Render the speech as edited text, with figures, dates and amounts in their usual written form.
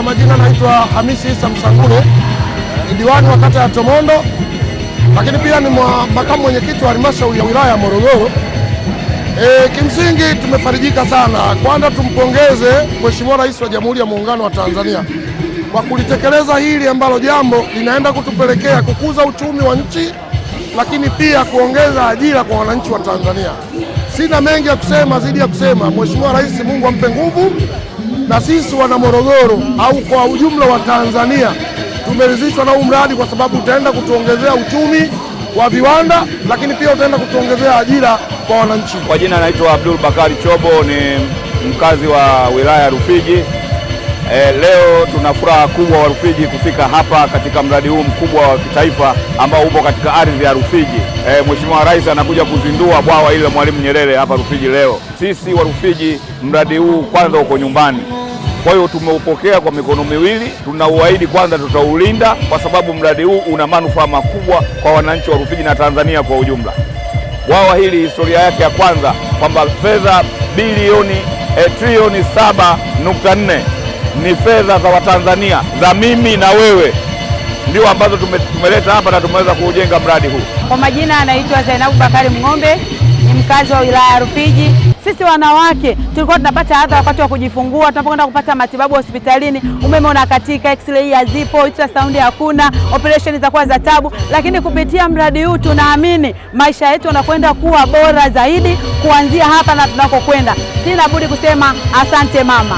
Kwa majina naitwa Hamisi Isa Msangule, ni diwani wa kata ya Tomondo, lakini pia ni makamu mwenyekiti wa halmashauri ya wilaya ya Morogoro. Kimsingi tumefarijika sana. Kwanza tumpongeze Mheshimiwa Rais wa Jamhuri ya Muungano wa Tanzania kwa kulitekeleza hili ambalo jambo linaenda kutupelekea kukuza uchumi wa nchi, lakini pia kuongeza ajira kwa wananchi wa Tanzania. Sina mengi ya kusema zaidi ya kusema Mheshimiwa Rais, Mungu ampe nguvu, na sisi wana Morogoro au kwa ujumla wa Tanzania tumeridhishwa na huu mradi kwa sababu utaenda kutuongezea uchumi wa viwanda, lakini pia utaenda kutuongezea ajira kwa wananchi. Kwa jina naitwa Abdul Bakari Chobo, ni mkazi wa wilaya ya Rufiji. Leo tuna furaha kubwa wa Rufiji kufika hapa katika mradi huu mkubwa wa kitaifa ambao upo katika ardhi ya Rufiji. Mheshimiwa Rais anakuja kuzindua bwawa ile Mwalimu Nyerere hapa Rufiji leo. Sisi wa Rufiji mradi huu kwanza uko nyumbani. Kwa hiyo tumeupokea kwa mikono miwili. Tunauahidi kwanza tutaulinda kwa sababu mradi huu una manufaa makubwa kwa wananchi wa Rufiji na Tanzania kwa ujumla. Bwawa hili historia yake ya kwanza kwamba fedha bilioni trilioni 7.4 ni fedha za Watanzania, za mimi na wewe, ndio ambazo tumeleta hapa na tumeweza kuujenga mradi huu. Kwa majina anaitwa Zainabu Bakari Mng'ombe, ni mkazi wa wilaya ya Rufiji. Sisi wanawake tulikuwa tunapata adha wakati wa kujifungua, tunapokwenda kupata matibabu hospitalini, umeme unakatika, x-ray hazipo, ultrasound hakuna, operation za kuwa za tabu, lakini kupitia mradi huu tunaamini maisha yetu yanakwenda kuwa bora zaidi kuanzia hapa na tunakokwenda. Sina budi kusema asante mama.